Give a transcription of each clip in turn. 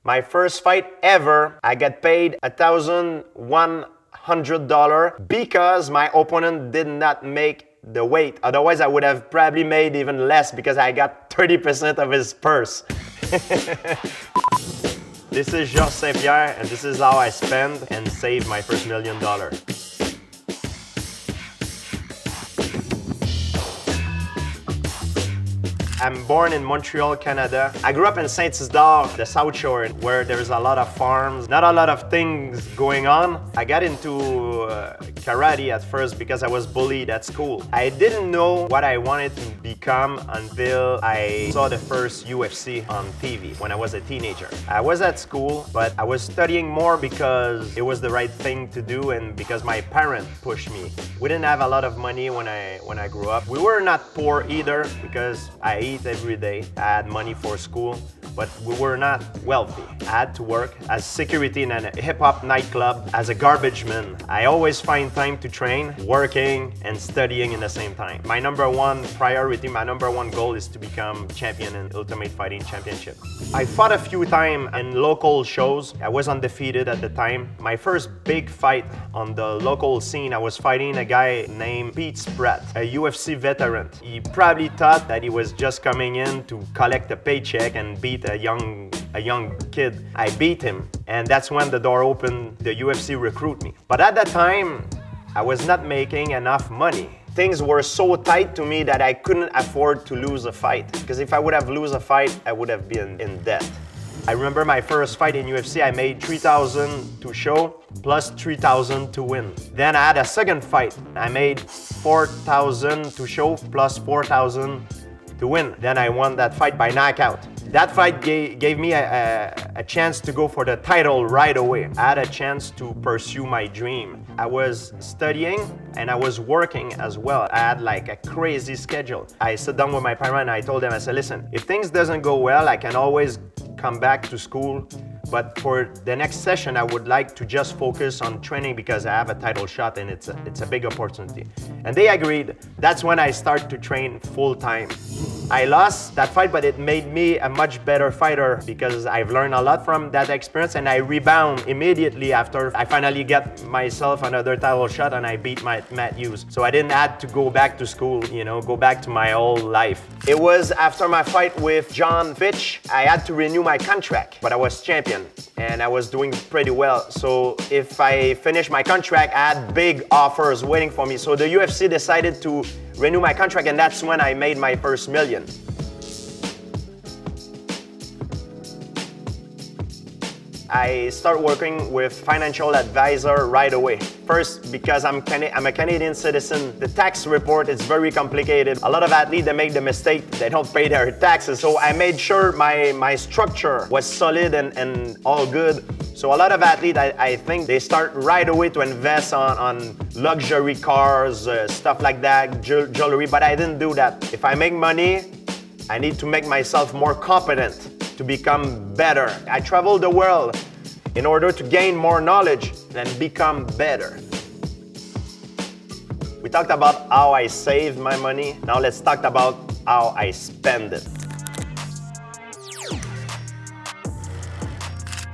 My first fight ever, I got paid $1,100 because my opponent did not make the weight. Otherwise, I would have probably made even less because I got 30% of his purse. This is Georges Saint-Pierre, and this is how I spend and save my first $1 million. I'm born in Montreal, Canada. I grew up in Saint-Isidore, the South Shore, where there's a lot of farms, not a lot of things going on. I got into karate at first because I was bullied at school. I didn't know what I wanted to become until I saw the first UFC on TV when I was a teenager. I was at school, but I was studying more because it was the right thing to do and because my parents pushed me. We didn't have a lot of money when I grew up. We were not poor either because I ate every day. I had money for school, but we were not wealthy. I had to work as security in a hip-hop nightclub, as a garbage man. I always find time to train, working and studying in the same time. My number one priority, my number one goal is to become champion in Ultimate Fighting Championship. I fought a few times in local shows. I was undefeated at the time. My first big fight on the local scene, I was fighting a guy named Pete Spratt, a UFC veteran. He probably thought that he was just coming in to collect a paycheck and beat a young kid. I beat him, and that's when the door opened. The UFC recruit me. But at that time, I was not making enough money. Things were so tight to me that I couldn't afford to lose a fight. Because if I would have lost a fight, I would have been in debt. I remember my first fight in UFC, I made $3,000 to show, plus $3,000 to win. Then I had a second fight. I made $4,000 to show, plus $4,000 to win. Then I won that fight by knockout. That fight gave me a chance to go for the title right away. I had a chance to pursue my dream. I was studying and I was working as well. I had like a crazy schedule. I sat down with my parents and I told them, I said, listen, if things doesn't go well, I can always come back to school. But for the next session, I would like to just focus on training because I have a title shot and it's a big opportunity. And they agreed. That's when I started to train full time. I lost that fight, but it made me a much better fighter because I've learned a lot from that experience and I rebound immediately after I finally got myself another title shot and I beat Matt Hughes. So I didn't have to go back to school, go back to my old life. It was after my fight with John Fitch, I had to renew my contract, but I was champion and I was doing pretty well. So if I finished my contract, I had big offers waiting for me. So the UFC decided to renew my contract, and that's when I made my first $1 million. I start working with financial advisor right away. First, because I'm a Canadian citizen, the tax report is very complicated. A lot of athletes, they make the mistake, they don't pay their taxes. So I made sure my structure was solid and all good. So a lot of athletes, I think they start right away to invest on luxury cars, stuff like that, jewelry, but I didn't do that. If I make money, I need to make myself more competent to become better. I traveled the world in order to gain more knowledge and become better. We talked about how I save my money. Now let's talk about how I spend it.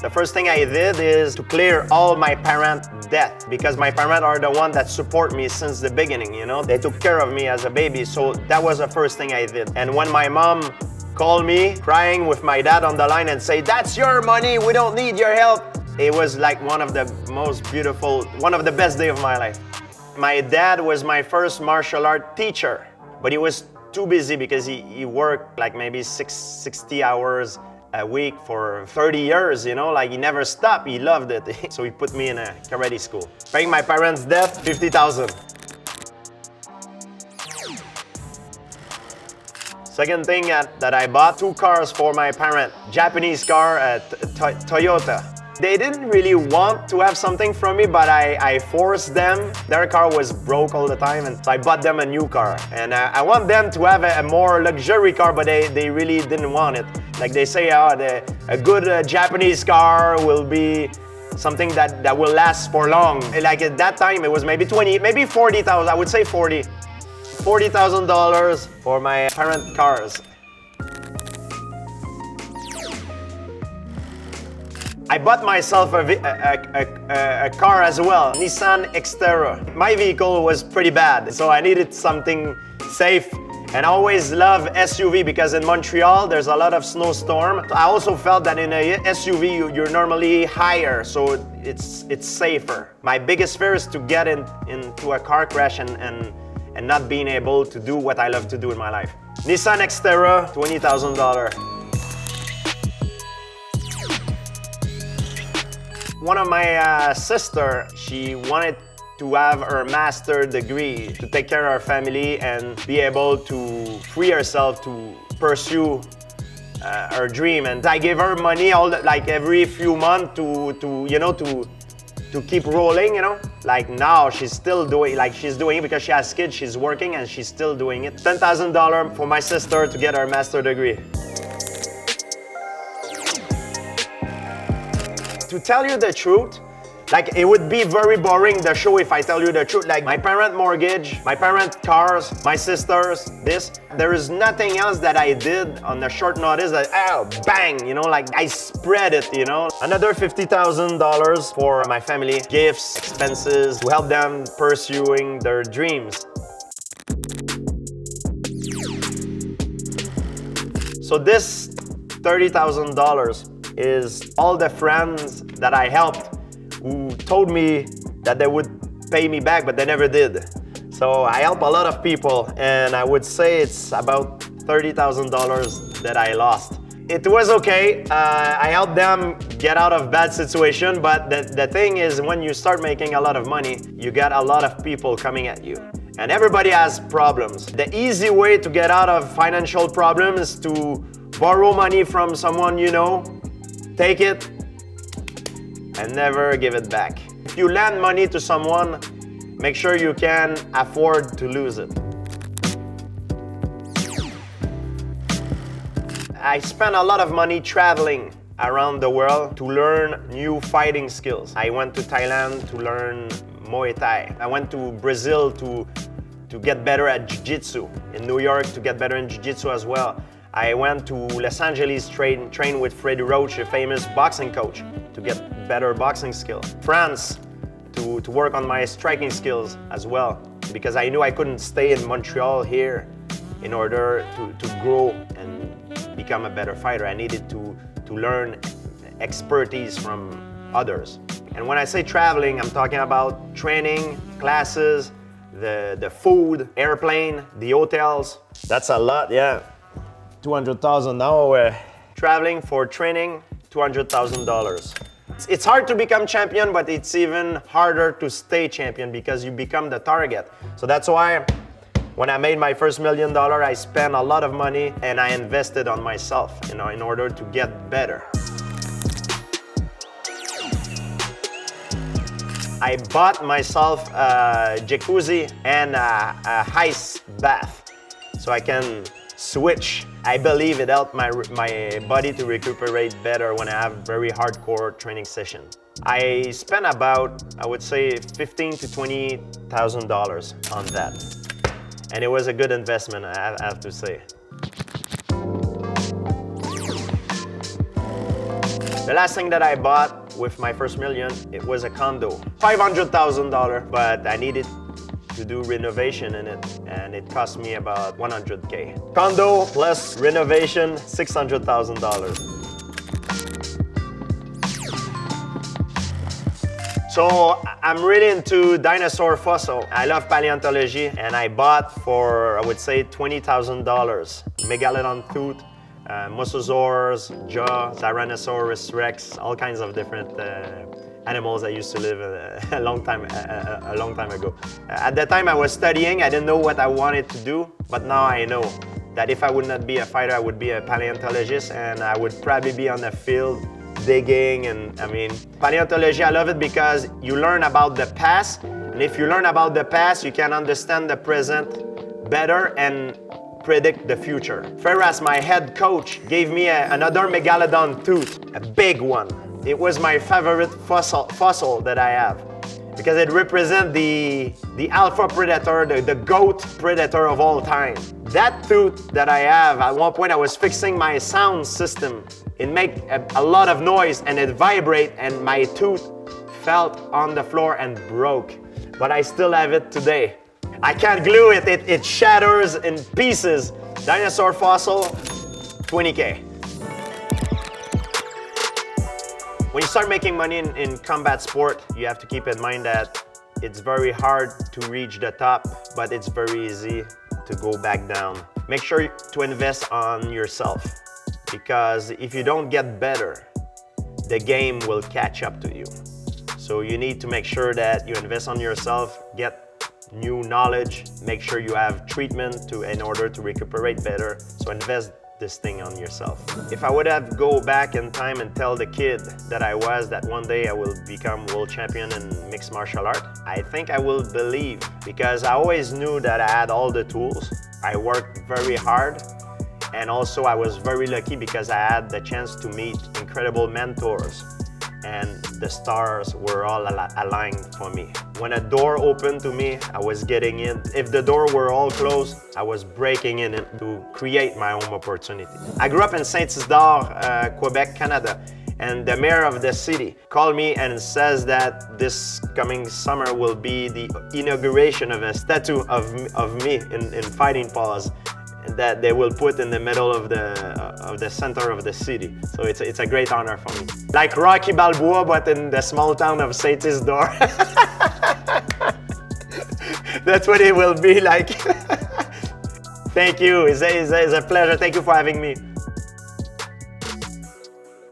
The first thing I did is to clear all my parent debt because my parents are the ones that support me since the beginning, They took care of me as a baby, so that was the first thing I did. And when my mom called me crying with my dad on the line and say, "That's your money, we don't need your help," it was like one of the best days of my life. My dad was my first martial art teacher, but he was too busy because he worked like maybe 60 hours a week for 30 years, he never stopped. He loved it. So he put me in a karate school. Paying my parents' debt, $50,000. Second thing that I bought, 2 cars for my parents. Japanese car, Toyota. They didn't really want to have something from me, but I forced them. Their car was broke all the time, and so I bought them a new car. And I want them to have a more luxury car, but they really didn't want it. Like they say, a good Japanese car will be something that will last for long. Like at that time, it was maybe 20, maybe 40,000. I would say 40. $40,000 for my parent cars. I bought myself a car as well, Nissan Xterra. My vehicle was pretty bad, so I needed something safe. And I always love SUV because in Montreal, there's a lot of snowstorm. I also felt that in a SUV, you're normally higher, so it's safer. My biggest fear is to get into a car crash and not being able to do what I love to do in my life. Nissan Xterra, $20,000. One of my sister, she wanted to have her master degree to take care of her family and be able to free herself to pursue her dream. And I gave her money like every few months to keep rolling, Like now she's still doing, she's doing it because she has kids, she's working and she's still doing it. $10,000 for my sister to get her master degree. To tell you the truth, it would be very boring, the show, if I tell you the truth. Like my parent mortgage, my parent cars, my sisters, this. There is nothing else that I did on a short notice that, bang, I spread it, Another $50,000 for my family, gifts, expenses, to help them pursuing their dreams. So this $30,000 is all the friends that I helped who told me that they would pay me back, but they never did. So I help a lot of people, and I would say it's about $30,000 that I lost. It was okay. I helped them get out of bad situation, but the thing is, when you start making a lot of money, you get a lot of people coming at you. And everybody has problems. The easy way to get out of financial problems is to borrow money from someone you know, take it, and never give it back. If you lend money to someone, make sure you can afford to lose it. I spent a lot of money traveling around the world to learn new fighting skills. I went to Thailand to learn Muay Thai. I went to Brazil to get better at Jiu-Jitsu. In New York to get better in Jiu-Jitsu as well. I went to Los Angeles train with Freddie Roach, a famous boxing coach, to get better boxing skills. France to work on my striking skills as well, because I knew I couldn't stay in Montreal here in order to grow and become a better fighter. I needed to learn expertise from others. And when I say traveling, I'm talking about training, classes, the food, airplane, the hotels. That's a lot, yeah. $200,000 now. Traveling for training, $200,000. It's hard to become champion, but it's even harder to stay champion because you become the target. So that's why when I made my first $1 million, I spent a lot of money and I invested on myself, in order to get better. I bought myself a jacuzzi and a ice bath so I can switch. I believe it helped my body to recuperate better when I have very hardcore training session. I spent about, I would say, $15,000 to $20,000 on that. And it was a good investment, I have to say. The last thing that I bought with my first million, it was a condo. $500,000, but I needed to do renovation in it, and it cost me about $100K. Condo plus renovation, $600,000. So I'm really into dinosaur fossil. I love paleontology, and I bought for, I would say, $20,000. Megalodon tooth, mosasaurs, jaw, Tyrannosaurus rex, all kinds of different animals that used to live a long time ago. At the time I was studying, I didn't know what I wanted to do, but now I know that if I would not be a fighter, I would be a paleontologist, and I would probably be on the field digging. And paleontology, I love it because you learn about the past, and if you learn about the past, you can understand the present better and predict the future. Ferraz, my head coach, gave me another megalodon tooth, a big one. It was my favorite fossil that I have. because it represents the alpha predator, the GOAT predator of all time. That tooth that I have, at one point I was fixing my sound system. It make a lot of noise and it vibrate, and my tooth fell on the floor and broke. But I still have it today. I can't glue it, it shatters in pieces. Dinosaur fossil, 20K. When you start making money in combat sport, you have to keep in mind that it's very hard to reach the top, but it's very easy to go back down. Make sure to invest on yourself, because if you don't get better, the game will catch up to you. So you need to make sure that you invest on yourself, get new knowledge, make sure you have treatment in order to recuperate better. So invest this thing on yourself. If I would have go back in time and tell the kid that I was that one day I will become world champion in mixed martial art, I think I will believe, because I always knew that I had all the tools. I worked very hard, and also I was very lucky because I had the chance to meet incredible mentors, and the stars were all aligned for me. When a door opened to me, I was getting in. If the door were all closed, I was breaking in it to create my own opportunity. I grew up in Saint-Isidore, Quebec, Canada, and the mayor of the city called me and says that this coming summer will be the inauguration of a statue of me in fighting pose that they will put in the middle of the center of the city. So it's a great honor for me. Like Rocky Balboa, but in the small town of Saint-Isidore. That's what it will be like. Thank you, it's a pleasure. Thank you for having me.